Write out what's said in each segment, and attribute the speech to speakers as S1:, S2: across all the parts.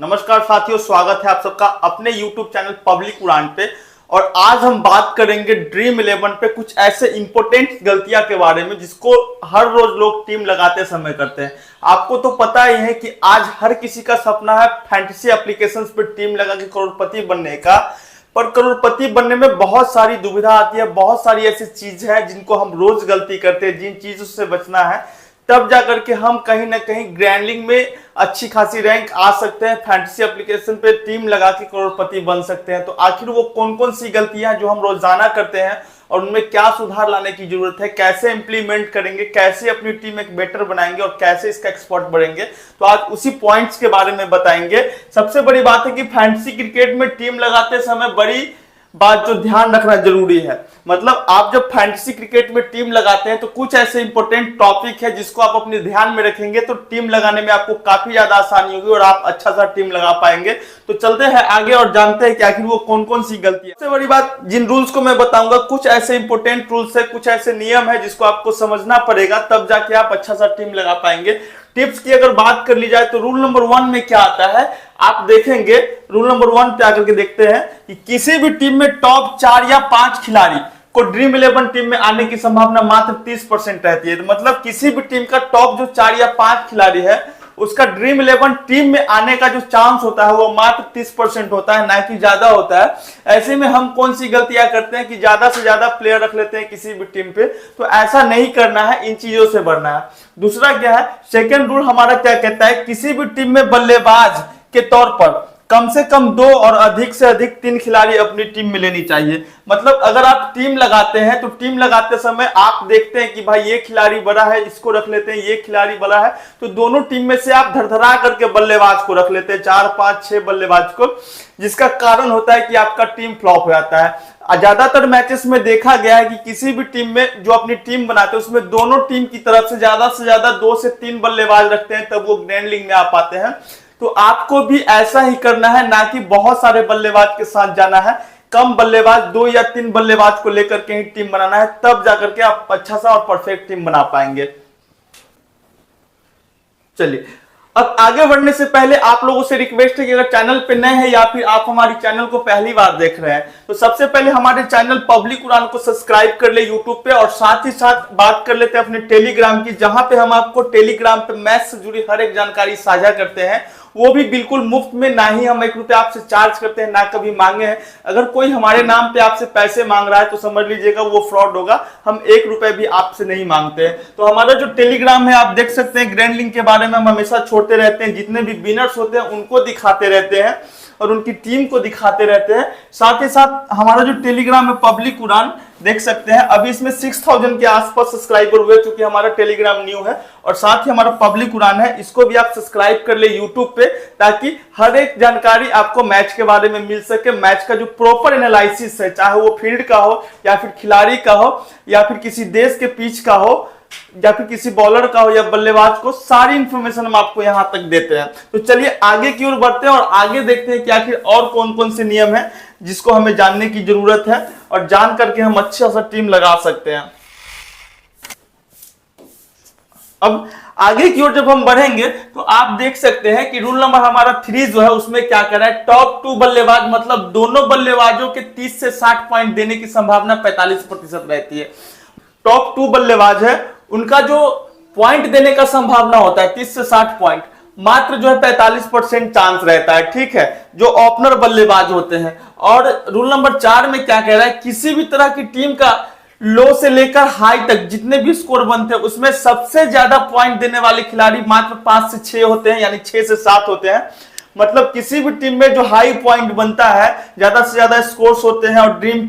S1: नमस्कार साथियों, स्वागत है आप सबका अपने YouTube चैनल पब्लिक उड़ान पे। और आज हम बात करेंगे ड्रीम 11 पे कुछ ऐसे इंपॉर्टेंट गलतियां के बारे में जिसको हर रोज लोग टीम लगाते समय करते हैं। आपको तो पता ही है कि आज हर किसी का सपना है फैंटेसी एप्लीकेशंस पे टीम लगा के करोड़पति बनने का। पर करोड़पति बनने में बहुत सारी दुविधा आती है, बहुत सारी ऐसी चीज है जिनको हम रोज गलती करते हैं, जिन चीजों से बचना है, तब जाकर के हम कहीं ना कहीं ग्रैंडलिंग में अच्छी खासी रैंक आ सकते हैं, फैंटेसी एप्लीकेशन पे टीम लगा के करोड़पति बन सकते हैं। तो आखिर वो कौन कौन सी गलतियां जो हम रोजाना करते हैं और उनमें क्या सुधार लाने की जरूरत है, कैसे इंप्लीमेंट करेंगे, कैसे अपनी टीम एक बेटर बनाएंगे और कैसे इसका एक्सपर्ट बढ़ेंगे, तो आज उसी पॉइंट्स के बारे में बताएंगे। सबसे बड़ी बात है कि फैंटेसी क्रिकेट में टीम लगाते समय बड़ी बात जो ध्यान रखना जरूरी है, मतलब आप जब फैंटेसी क्रिकेट में टीम लगाते हैं तो कुछ ऐसे इंपॉर्टेंट टॉपिक है जिसको आप अपने ध्यान में रखेंगे तो टीम लगाने में आपको काफी ज्यादा आसानी होगी और आप अच्छा सा टीम लगा पाएंगे। तो चलते हैं आगे और जानते हैं कि आखिर वो कौन कौन सी गलती है। सबसे बड़ी बात, जिन रूल्स को मैं बताऊंगा, कुछ ऐसे इंपॉर्टेंट रूल्स है, कुछ ऐसे नियम है जिसको आपको समझना पड़ेगा, तब जाके आप अच्छा सा टीम लगा पाएंगे। टिप्स की अगर बात कर ली जाए तो रूल नंबर 1 में क्या आता है, आप देखेंगे रूल नंबर 1 पे आकर के देखते हैं कि किसी भी टीम में टॉप 4 या 5 खिलाड़ी को ड्रीम 11 टीम में आने की संभावना मात्र 30% रहती है। तो मतलब किसी भी टीम का टॉप जो 4 या 5 खिलाड़ी है उसका ड्रीम 11 टीम में आने का जो चांस होता है वो मात्र 30% होता है, ना कि ज्यादा होता है। ऐसे में हम कौन सी गलतियां करते हैं कि ज्यादा से ज्यादा प्लेयर रख लेते हैं किसी भी टीम पे, तो ऐसा नहीं करना है, इन चीजों से बढ़ना है। दूसरा क्या है, सेकेंड रूल हमारा क्या कहता है, किसी भी टीम में बल्लेबाज के तौर पर कम से कम 2 और अधिक से अधिक 3 खिलाड़ी अपनी टीम में लेनी चाहिए। मतलब अगर आप टीम लगाते हैं तो टीम लगाते समय आप देखते हैं कि भाई ये खिलाड़ी बड़ा है, इसको रख लेते हैं, ये खिलाड़ी बड़ा है, तो दोनों टीम में से आप धरधरा करके बल्लेबाज को रख लेते हैं, 4, 5, 6 बल्लेबाज को, जिसका कारण होता है कि आपका टीम फ्लॉप हो जाता है। ज्यादातर मैचेस में देखा गया है कि किसी भी टीम में जो अपनी टीम बनाते हैं उसमें दोनों टीम की तरफ से ज्यादा 2 से 3 बल्लेबाज रखते हैं, तब वो ग्रैंड लीग में आ पाते हैं। तो आपको भी ऐसा ही करना है, ना कि बहुत सारे बल्लेबाज के साथ जाना है। कम बल्लेबाज, 2 या 3 बल्लेबाज को लेकर के ही टीम बनाना है, तब जाकर के आप अच्छा सा और परफेक्ट टीम बना पाएंगे। चलिए, अब आगे बढ़ने से पहले आप लोगों से रिक्वेस्ट है कि अगर चैनल पे नए हैं या फिर आप हमारे चैनल को पहली बार देख रहे हैं तो सबसे पहले हमारे चैनल पब्लिक उड़ान को सब्सक्राइब कर ले यूट्यूब पे, और साथ ही साथ बात कर लेते हैं अपने टेलीग्राम की, जहां पे हम आपको टेलीग्राम पे मैच से जुड़ी हर एक जानकारी साझा करते हैं, वो भी बिल्कुल मुफ्त में, ना ही हम 1 रुपया आपसे चार्ज करते हैं, ना कभी मांगे हैं। अगर कोई हमारे नाम पे आपसे पैसे मांग रहा है तो समझ लीजिएगा वो फ्रॉड होगा, हम 1 रुपए भी आपसे नहीं मांगते हैं। तो हमारा जो टेलीग्राम है आप देख सकते हैं, ग्रैंड लिंक के बारे में हम हमेशा छोड़ते रहते हैं, जितने भी विनर्स होते हैं उनको दिखाते रहते हैं और उनकी टीम को दिखाते रहते हैं। साथ ही साथ हमारा जो टेलीग्राम है पब्लिक उड़ान, देख सकते हैं अभी इसमें 6000 के आसपास सब्सक्राइबर हुए, क्योंकि हमारा टेलीग्राम न्यू है। और साथ ही हमारा पब्लिक उड़ान है, इसको भी आप सब्सक्राइब कर ले यूट्यूब पे, ताकि हर एक जानकारी आपको मैच के बारे में मिल सके। मैच का जो प्रॉपर एनालिसिस है, चाहे वो फील्ड का हो या फिर खिलाड़ी का हो या फिर किसी देश के पिच का हो या फिर किसी बॉलर का हो या बल्लेबाज को, सारी इंफॉर्मेशन हम आपको यहां तक देते हैं। तो चलिए आगे की ओर बढ़ते हैं और आगे देखते हैं कि आखिर और कौन कौन से नियम है जिसको हमें जानने की जरूरत है और जान करके हम अच्छा सा टीम लगा सकते हैं। अब आगे की ओर जब हम बढ़ेंगे तो आप देख सकते हैं कि रूल नंबर हमारा 3 जो है उसमें क्या कर रहा है, टॉप 2 बल्लेबाज, मतलब दोनों बल्लेबाजों के 30 से 60 पॉइंट देने की संभावना 45% रहती है। टॉप 2 बल्लेबाज है, उनका जो पॉइंट देने का संभावना होता है 30 से 60 पॉइंट, मात्र जो है 45% चांस रहता है, ठीक है, जो ओपनर बल्लेबाज होते हैं। और रूल नंबर 4 में क्या कह रहा है, किसी भी तरह की टीम का लो से लेकर हाई तक जितने भी स्कोर बनते हैं उसमें सबसे ज्यादा पॉइंट देने वाले खिलाड़ी मात्र 5 से 6 होते हैं, यानी 6 से 7 होते हैं। मतलब किसी भी टीम में जो हाई पॉइंट बनता है, ज्यादा से ज्यादा स्कोर्स होते हैं और ड्रीम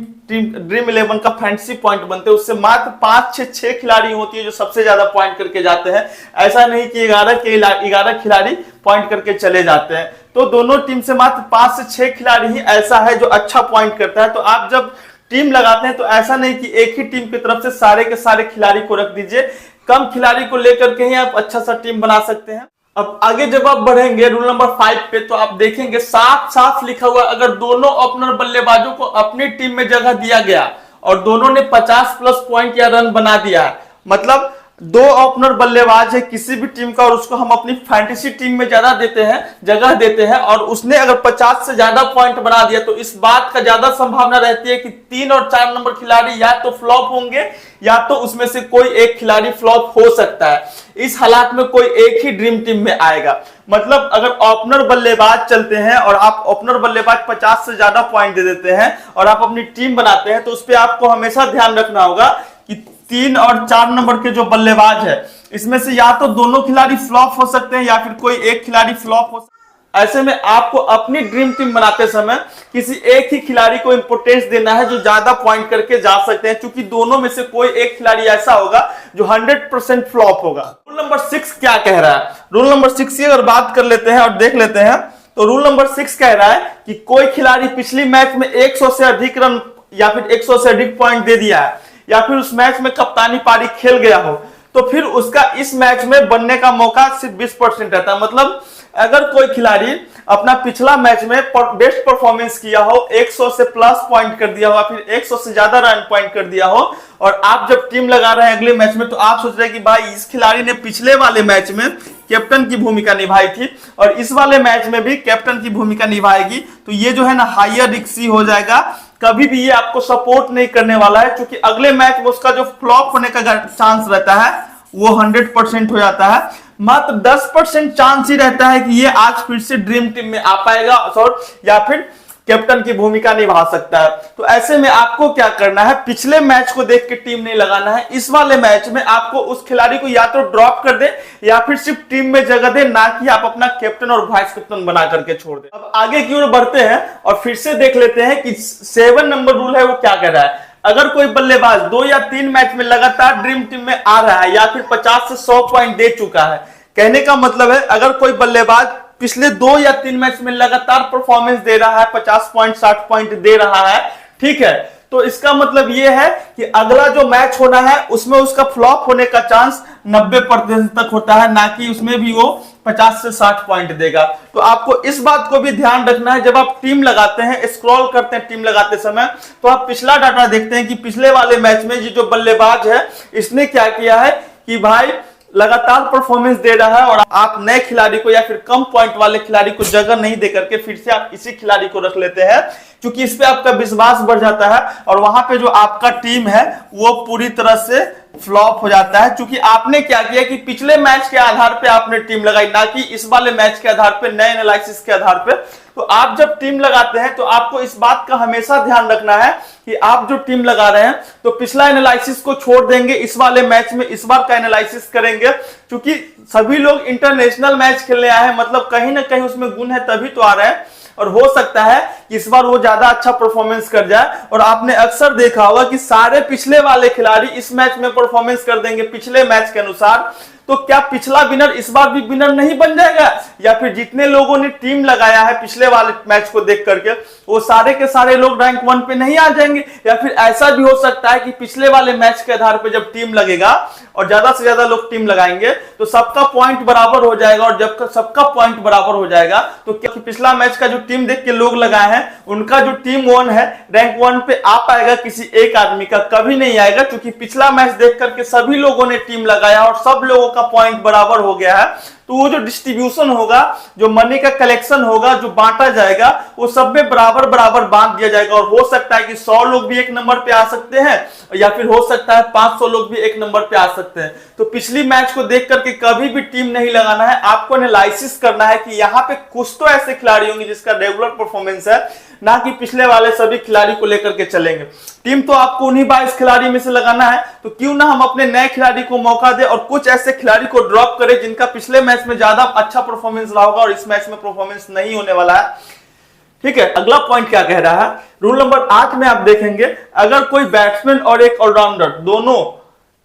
S1: 11 का फैंटेसी पॉइंट बनते हैं, उससे मात्र 5 से 6 खिलाड़ी होती है जो सबसे ज्यादा पॉइंट करके जाते हैं। ऐसा नहीं कि 11 खिलाड़ी पॉइंट करके चले जाते हैं। तो दोनों टीम से मात्र 5 से 6 खिलाड़ी ही ऐसा है जो अच्छा पॉइंट करता है। तो आप जब टीम लगाते हैं तो ऐसा नहीं कि एक ही टीम की तरफ से सारे के सारे खिलाड़ी को रख दीजिए, कम खिलाड़ी को लेकर के ही आप अच्छा सा टीम बना सकते हैं। अब आगे जब आप बढ़ेंगे रूल नंबर 5 पे तो आप देखेंगे साफ साफ लिखा हुआ, अगर दोनों ओपनर बल्लेबाजों को अपनी टीम में जगह दिया गया और दोनों ने 50+ पॉइंट या रन बना दिया, मतलब दो ओपनर बल्लेबाज है किसी भी टीम का और उसको हम अपनी फैंटेसी टीम में ज्यादा देते हैं, जगह देते हैं, और उसने अगर 50 से ज्यादा पॉइंट बना दिया तो इस बात का ज्यादा संभावना रहती है कि 3 और 4 नंबर खिलाड़ी या तो फ्लॉप होंगे या तो उसमें से कोई एक खिलाड़ी फ्लॉप हो सकता है। इस हालात में कोई एक ही ड्रीम टीम में आएगा। मतलब अगर ओपनर बल्लेबाज चलते हैं और आप ओपनर बल्लेबाज 50 से ज्यादा पॉइंट दे देते हैं और आप अपनी टीम बनाते हैं तो उस पर आपको हमेशा ध्यान रखना होगा कि 3 और 4 नंबर के जो बल्लेबाज है इसमें से या तो दोनों खिलाड़ी फ्लॉप हो सकते हैं या फिर कोई एक खिलाड़ी फ्लॉप हो सकता है। ऐसे में आपको अपनी ड्रीम टीम बनाते समय किसी एक ही खिलाड़ी को इंपोर्टेंस देना है जो ज्यादा पॉइंट करके जा सकते हैं, क्योंकि दोनों में से कोई एक खिलाड़ी ऐसा होगा जो 100% फ्लॉप होगा। रूल नंबर 6 क्या कह रहा है? रूल नंबर 6 की अगर बात कर लेते हैं और देख लेते हैं तो रूल नंबर 6 कह रहा है कि कोई खिलाड़ी पिछली मैच में 100 से अधिक रन या फिर 100 से अधिक पॉइंट दे दिया है या फिर उस मैच में कप्तानी पारी खेल गया हो तो फिर उसका इस मैच में बनने का मौका सिर्फ 20% रहता है। मतलब अगर कोई खिलाड़ी अपना पिछला मैच में बेस्ट परफॉर्मेंस किया हो, 100 से प्लस पॉइंट कर दिया हो, फिर 100 से ज्यादा रन पॉइंट कर दिया हो और आप जब टीम लगा रहे हैं अगले मैच में तो आप सोच रहे हैं कि भाई इस खिलाड़ी ने पिछले वाले मैच में कैप्टन की भूमिका निभाई थी और इस वाले मैच में भी कैप्टन की भूमिका निभाएगी, तो ये जो है ना हायर रिस्की हो जाएगा। कभी भी ये आपको सपोर्ट नहीं करने वाला है, क्योंकि अगले मैच में उसका जो फ्लॉप होने का चांस रहता है वो 100% हो जाता है। मात्र 10% चांस ही रहता है कि ये आज फिर से ड्रीम टीम में आ पाएगा और या फिर कैप्टन की भूमिका निभा सकता है। तो ऐसे में आपको क्या करना है, पिछले मैच को देख के टीम नहीं लगाना है। इस वाले मैच में आपको उस खिलाड़ी को या तो ड्रॉप कर दे या फिर सिर्फ टीम में जगह दे, ना कि आप अपना कैप्टन और वाइस कैप्टन बना करके छोड़ दे। अब आगे की ओर बढ़ते हैं और फिर से देख लेते हैं कि 7 नंबर रूल है वो क्या कह रहा है। अगर कोई बल्लेबाज 2 या 3 मैच में लगातार ड्रीम टीम में आ रहा है या फिर 50 से 100 पॉइंट दे चुका है, कहने का मतलब है अगर कोई बल्लेबाज पिछले 2 या 3 मैच में लगातार परफॉर्मेंस दे रहा है, 50 पॉइंट 60 पॉइंट दे रहा है, ठीक है, तो इसका मतलब यह है कि अगला जो मैच होना है उसमें उसका फ्लॉप होने का चांस 90% तक होता है, ना कि उसमें भी वो 50 से 60 पॉइंट देगा। तो आपको इस बात को भी ध्यान रखना है जब आप टीम लगाते हैं, स्क्रॉल करते हैं टीम लगाते समय, तो आप पिछला डाटा देखते हैं कि पिछले वाले मैच में ये जो बल्लेबाज है इसने क्या किया है कि भाई लगातार परफॉर्मेंस दे रहा है और आप नए खिलाड़ी को या फिर कम पॉइंट वाले खिलाड़ी को जगह नहीं देकर के फिर से आप इसी खिलाड़ी को रख लेते हैं, क्योंकि इस पे आपका विश्वास बढ़ जाता है और वहां पे जो आपका टीम है वो पूरी तरह से फ्लॉप हो जाता है। क्योंकि आपने क्या किया कि पिछले मैच के आधार पे आपने टीम लगाई, ना कि इस वाले मैच के आधार पे, नए एनालिसिस के आधार पे। तो आप जब टीम लगाते हैं तो आपको इस बात का हमेशा ध्यान रखना है कि आप जो टीम लगा रहे हैं तो पिछला एनालिसिस को छोड़ देंगे, इस वाले मैच में इस बार का एनालिसिस करेंगे, क्योंकि सभी लोग इंटरनेशनल मैच खेलने आए हैं, मतलब कहीं ना कहीं उसमें गुण है तभी तो आ रहे हैं और हो सकता है कि इस बार वो ज्यादा अच्छा परफॉर्मेंस कर जाए। और आपने अक्सर देखा होगा कि सारे पिछले वाले खिलाड़ी इस मैच में परफॉर्मेंस कर देंगे पिछले मैच के अनुसार, तो क्या पिछला विनर इस बार भी विनर नहीं बन जाएगा? या फिर जितने लोगों ने टीम लगाया है पिछले वाले मैच को देख करके वो सारे के सारे लोग रैंक 1 पे नहीं आ जाएंगे? या फिर ऐसा भी हो सकता है कि पिछले वाले मैच के आधार पे जब टीम लगेगा और ज्यादा से ज्यादा लोग टीम लगाएंगे तो सबका पॉइंट बराबर हो जाएगा, और जब सबका पॉइंट बराबर हो जाएगा तो क्या पिछला मैच का जो टीम देख के लोग लगाए हैं उनका जो टीम 1 है रैंक 1 पे आ पाएगा किसी एक आदमी का? कभी नहीं आएगा, क्योंकि पिछला मैच देख करके सभी लोगों ने टीम लगाया और सब लोगों का पॉइंट बराबर हो गया है। तो वो जो डिस्ट्रीब्यूशन होगा, जो मनी का कलेक्शन होगा, जो बांटा जाएगा, वो सब में बराबर बराबर बांट दिया जाएगा। और हो सकता है कि 100 लोग भी एक नंबर पे आ सकते हैं या फिर हो सकता है 500 लोग भी एक नंबर पे आ सकते हैं। तो पिछली मैच को देख करके कभी भी टीम नहीं लगाना है, आपको एनालिसिस करना है कि यहाँ पे कुछ तो ऐसे खिलाड़ी होंगे जिसका रेगुलर परफॉर्मेंस है, ना कि पिछले वाले सभी खिलाड़ी को लेकर के चलेंगे। टीम तो आपको उन्हीं 22 खिलाड़ी में से लगाना है, तो क्यों ना हम अपने नए खिलाड़ी को मौका दें और कुछ ऐसे खिलाड़ी को ड्रॉप करें जिनका पिछले मैच में ज्यादा अच्छा परफॉर्मेंस रहा होगा और इस मैच में परफॉर्मेंस नहीं होने वाला है। ठीक है, अगला पॉइंट क्या कह रहा है? रूल नंबर 8 में आप देखेंगे, अगर कोई बैट्समैन और एक ऑलराउंडर दोनों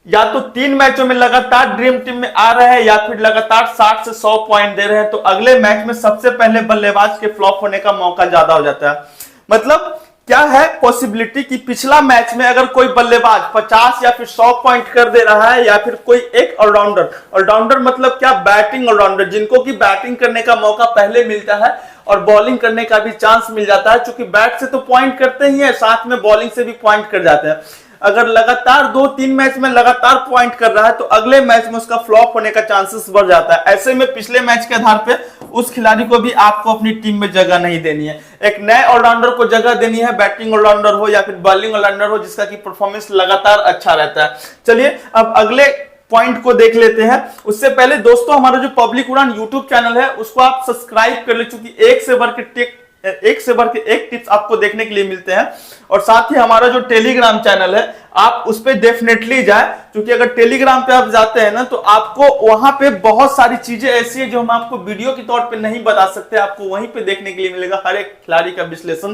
S1: या तो 3 मैचों में लगातार ड्रीम टीम में आ रहे हैं या फिर लगातार 60 से 100 पॉइंट दे रहे हैं, तो अगले मैच में सबसे पहले बल्लेबाज के फ्लॉप होने का मौका ज्यादा हो जाता है। मतलब क्या है पॉसिबिलिटी कि पिछला मैच में अगर कोई बल्लेबाज 50 या फिर 100 पॉइंट कर दे रहा है या फिर कोई एक ऑलराउंडर मतलब क्या, बैटिंग ऑलराउंडर, जिनको कि बैटिंग करने का मौका पहले मिलता है और बॉलिंग करने का भी चांस मिल जाता है, क्योंकि बैट से तो पॉइंट करते ही है, साथ में बॉलिंग से भी पॉइंट कर जाते हैं। अगर लगातार 2-3 मैच में लगातार पॉइंट कर रहा है तो अगले मैच में उसका फ्लॉप होने का चांसेस बढ़ जाता है। ऐसे में पिछले मैच के आधार पे उस खिलाड़ी को भी आपको अपनी टीम में जगह नहीं देनी है। एक नए ऑलराउंडर को जगह देनी है, बैटिंग ऑलराउंडर हो या फिर बॉलिंग ऑलराउंडर हो, जिसका की परफॉर्मेंस लगातार अच्छा रहता है। चलिए अब अगले पॉइंट को देख लेते हैं। उससे पहले दोस्तों, हमारा जो पब्लिक उड़ान यूट्यूब चैनल है उसको आप सब्सक्राइब कर ले, चूंकि एक से बढ़ के एक टिप्स आपको देखने के लिए मिलते हैं। और साथ ही हमारा जो टेलीग्राम चैनल है आप उस पे डेफिनेटली जाए, क्योंकि अगर टेलीग्राम पे आप जाते हैं ना तो आपको वहां पे बहुत सारी चीजें ऐसी है जो हम आपको वीडियो के तौर पे नहीं बता सकते, आपको वहीं पे देखने के लिए मिलेगा। हर एक खिलाड़ी का विश्लेषण,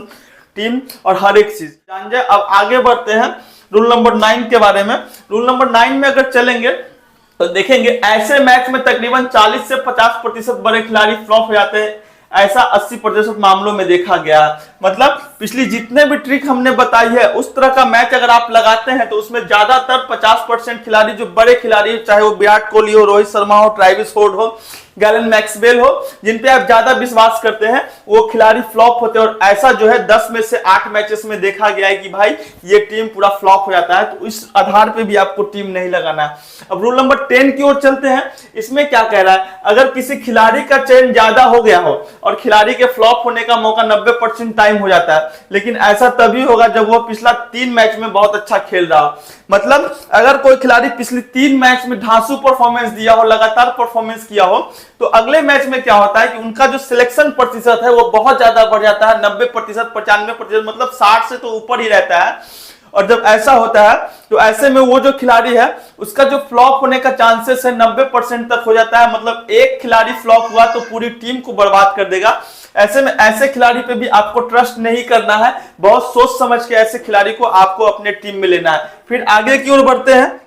S1: टीम और हर एक चीज जान जाए। अब आगे बढ़ते हैं रूल नंबर 9 के बारे में। रूल नंबर 9 में अगर चलेंगे तो देखेंगे ऐसे मैच में तकरीबन 40 से 50% बड़े खिलाड़ी फ्लॉप हो जाते हैं। ऐसा 80% मामलों में देखा गया। मतलब पिछली जितने भी ट्रिक हमने बताई है उस तरह का मैच अगर आप लगाते हैं तो उसमें ज्यादातर 50% खिलाड़ी जो बड़े खिलाड़ी, चाहे वो विराट कोहली हो, रोहित शर्मा हो, ट्रेविस हेड हो, गैलन मैक्सवेल हो, जिन पे आप ज्यादा विश्वास करते हैं, वो खिलाड़ी फ्लॉप होते हैं। और ऐसा जो है 10 में से 8 मैचेस में देखा गया है कि भाई ये टीम पूरा फ्लॉप हो जाता है। तो इस आधार पे भी आपको टीम नहीं लगाना है। अब रूल नंबर 10 की ओर चलते हैं। इसमें क्या कह रहा है, अगर किसी खिलाड़ी का चयन ज्यादा हो गया हो और खिलाड़ी के फ्लॉप होने का मौका 90% टाइम हो जाता है, लेकिन ऐसा तभी होगा जब वो पिछला 3 मैच में बहुत अच्छा खेल रहा हो। मतलब अगर कोई खिलाड़ी पिछले 3 मैच में धांसू परफॉर्मेंस दिया हो, लगातार परफॉर्मेंस किया हो, तो अगले मैच में क्या होता है कि उनका जो सिलेक्शन प्रतिशत है वो बहुत ज्यादा बढ़ जाता है। 90%, 95%, मतलब 60 से तो ऊपर ही रहता है। और जब ऐसा होता है तो ऐसे में वो जो खिलाड़ी है उसका जो फ्लॉप होने का चांसेस है 90% तक हो जाता है। मतलब एक खिलाड़ी फ्लॉप हुआ तो पूरी टीम को बर्बाद कर देगा। ऐसे में ऐसे खिलाड़ी पे भी आपको ट्रस्ट नहीं करना है, बहुत सोच समझ के ऐसे खिलाड़ी को आपको अपने टीम में लेना है। फिर आगे की ओर बढ़ते हैं।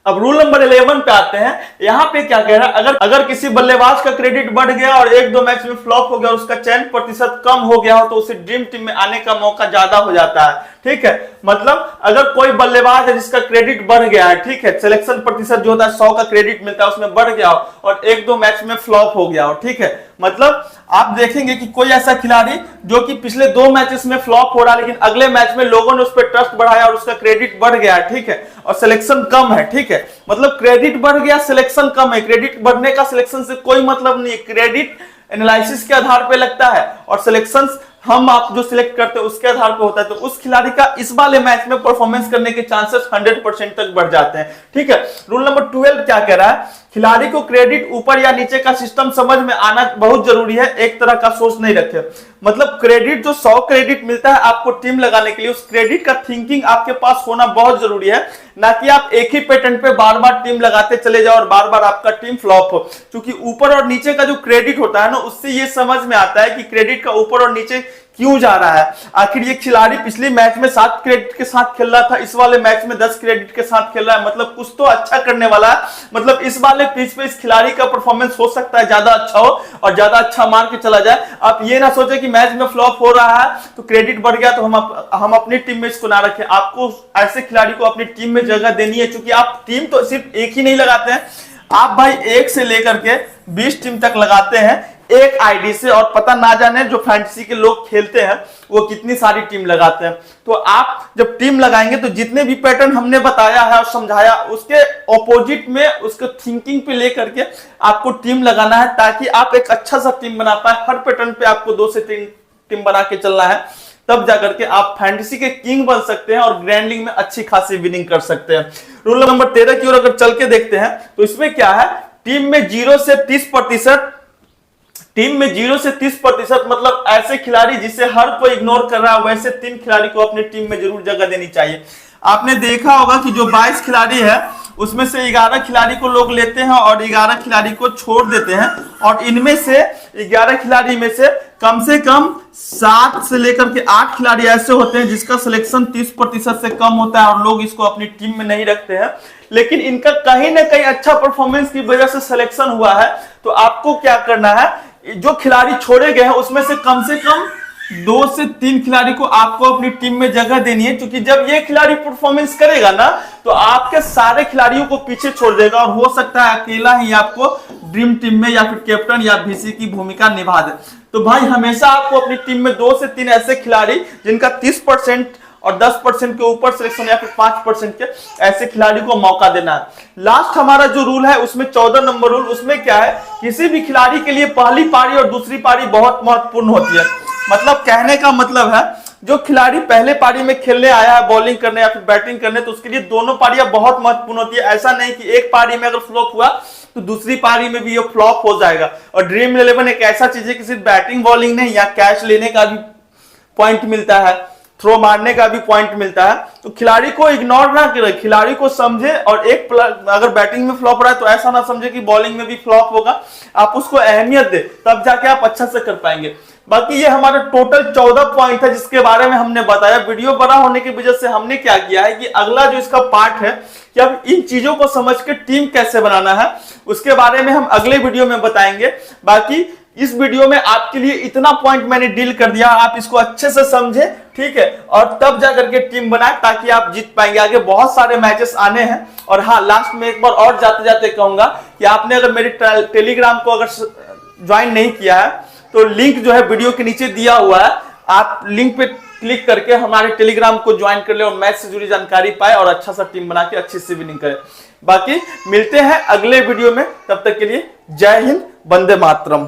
S1: अब रूल नंबर 11 पे आते हैं। यहाँ पे क्या कह रहा है, अगर किसी बल्लेबाज का क्रेडिट बढ़ गया और 1-2 मैच में फ्लॉप हो गया और उसका चयन प्रतिशत कम हो गया हो तो उसे ड्रीम टीम में आने का मौका ज्यादा हो जाता है। ठीक है, मतलब अगर कोई बल्लेबाज है जिसका क्रेडिट बढ़ गया है, ठीक है, सिलेक्शन प्रतिशत जो होता है 100 का क्रेडिट मिलता है, उसमें बढ़ गया हो और 1-2 मैच में फ्लॉप हो गया हो, ठीक है, मतलब आप देखेंगे कि कोई ऐसा खिलाड़ी जो कि पिछले 2 मैचेस में फ्लॉप हो रहा है लेकिन अगले मैच में लोगों ने उस पर ट्रस्ट बढ़ाया और उसका क्रेडिट बढ़ गया है, ठीक है, और सिलेक्शन कम है, ठीक है, मतलब क्रेडिट बढ़ गया, सिलेक्शन कम है। क्रेडिट बढ़ने का सिलेक्शन से कोई मतलब नहीं है। क्रेडिट एनालिसिस के आधार पे लगता है और सिलेक्शन हम आप जो सिलेक्ट करते हैं उसके आधार पे होता है। तो उस खिलाड़ी का इस वाले मैच में परफॉर्मेंस करने के चांसेस 100% तक बढ़ जाते हैं। ठीक है, रूल नंबर 12 क्या कह रहा है, खिलाड़ी को क्रेडिट ऊपर या नीचे का सिस्टम समझ में आना बहुत जरूरी है, एक तरह का सोच नहीं रखे। मतलब क्रेडिट जो 100 क्रेडिट मिलता है आपको टीम लगाने के लिए, उस क्रेडिट का थिंकिंग आपके पास होना बहुत जरूरी है, ना कि आप एक ही पैटर्न पे बार बार टीम लगाते चले जाओ और बार बार आपका टीम फ्लॉप हो। क्योंकि ऊपर और नीचे का जो क्रेडिट होता है ना, उससे ये समझ में आता है कि क्रेडिट का ऊपर और नीचे क्यों जा रहा है। आखिर ये खिलाड़ी पिछले मैच में 7 क्रेडिट के साथ खेल रहा था, इस वाले मैच में 10 क्रेडिट के साथ खेल रहा है, मतलब कुछ तो अच्छा करने वाला है। मतलब इस वाले पिच पे इस खिलाड़ी का परफॉर्मेंस हो सकता है ज्यादा अच्छा हो और ज्यादा अच्छा मार के चला जाए। आप ये ना सोचे कि मैच में फ्लॉप हो रहा है तो क्रेडिट बढ़ गया तो हम अपनी टीम में इसको ना रखें। आपको ऐसे खिलाड़ी को अपनी टीम में जगह देनी है, क्योंकि आप टीम तो सिर्फ एक ही नहीं लगाते हैं, आप भाई 1 से लेकर के 20 टीम तक लगाते हैं एक आईडी से, और पता ना जाने जो फैंटेसी के लोग खेलते हैं वो कितनी सारी टीम लगाते हैं। तो आप जब टीम लगाएंगे तो जितने भी पैटर्न हमने बताया है और समझाया उसके ऑपोजिट में उसके थिंकिंग पे लेकर के आपको टीम लगाना है, ताकि आप एक अच्छा सा टीम बना पाए। हर पैटर्न पे आपको 2 से 3 टीम बना के चलना है, तब जाकर के आप फैंटेसी के किंग बन सकते हैं और ग्रैंड लीग में अच्छी खासी विनिंग कर सकते हैं। रूल नंबर 13 की ओर अगर चल के देखते हैं तो इसमें क्या है, टीम में 0 से 30%, टीम में 0 से 30%, मतलब ऐसे खिलाड़ी जिसे हर कोई इग्नोर कर रहा है वैसे 3 खिलाड़ी को अपनी टीम में जरूर जगह देनी चाहिए। आपने देखा होगा कि जो 22 खिलाड़ी है उसमें से 11 खिलाड़ी को लोग लेते हैं और 11 खिलाड़ी को छोड़ देते हैं, और इनमें से 11 खिलाड़ी में से कम 7 से लेकर के 8 खिलाड़ी ऐसे होते हैं जिसका सिलेक्शन 30% से कम होता है और लोग इसको अपनी टीम में नहीं रखते हैं, लेकिन इनका कहीं ना कहीं अच्छा परफॉर्मेंस की वजह से सिलेक्शन हुआ है। तो आपको क्या करना है, जो खिलाड़ी छोड़े गए हैं उसमें से कम 2 से 3 खिलाड़ी को आपको अपनी टीम में जगह देनी है, क्योंकि जब ये खिलाड़ी परफॉर्मेंस करेगा ना तो आपके सारे खिलाड़ियों को पीछे छोड़ देगा और हो सकता है अकेला ही आपको ड्रीम टीम में या फिर कैप्टन या वीसी की भूमिका निभा दे। तो भाई हमेशा आपको अपनी टीम में 2 से 3 ऐसे खिलाड़ी जिनका 30% और 10% के ऊपर सिलेक्शन या फिर 5% के ऐसे खिलाड़ी को मौका देना है। लास्ट हमारा जो रूल है उसमें 14 नंबर रूल, उसमें क्या है, किसी भी खिलाड़ी के लिए पहली पारी और दूसरी पारी बहुत महत्वपूर्ण होती है। मतलब कहने का मतलब है जो खिलाड़ी पहले पारी में खेलने आया है बॉलिंग करने या फिर बैटिंग करने, तो उसके लिए दोनों पारियां बहुत महत्वपूर्ण होती है। ऐसा नहीं कि एक पारी में अगर फ्लॉप हुआ तो दूसरी पारी में भी ये फ्लॉप हो जाएगा। और ड्रीम 11 एक ऐसा चीज है कि सिर्फ बैटिंग बॉलिंग नहीं, यहाँ कैच लेने का भी पॉइंट मिलता है, थ्रो मारने का भी पॉइंट मिलता है। तो खिलाड़ी को इग्नोर ना करे, खिलाड़ी को समझे, और एक अगर बैटिंग में फ्लॉप रहा है तो ऐसा ना समझे कि बॉलिंग में भी फ्लॉप होगा, आप उसको अहमियत दे, तब जाके आप अच्छा से कर पाएंगे। बाकी ये हमारा टोटल 14 पॉइंट है जिसके बारे में हमने बताया। वीडियो बड़ा होने की वजह से हमने क्या किया है कि अगला जो इसका पार्ट है कि अब इन चीजों को समझ के टीम कैसे बनाना है उसके बारे में हम अगले वीडियो में बताएंगे। बाकी इस वीडियो में आपके लिए इतना पॉइंट मैंने डील कर दिया, आप इसको अच्छे से समझे, ठीक है, और तब जाकर के टीम बनाए ताकि आप जीत पाएंगे। आगे बहुत सारे मैचेस आने हैं। और हाँ, लास्ट में एक बार और जाते जाते कहूंगा कि आपने अगर मेरे टेलीग्राम को अगर ज्वाइन नहीं किया है तो लिंक जो है वीडियो के नीचे दिया हुआ है, आप लिंक पे क्लिक करके हमारे टेलीग्राम को ज्वाइन कर ले और मैच से जुड़ी जानकारी पाए और अच्छा सा टीम बना के अच्छी से विनिंग करे। बाकी मिलते हैं अगले वीडियो में, तब तक के लिए जय हिंद, वंदे मातरम।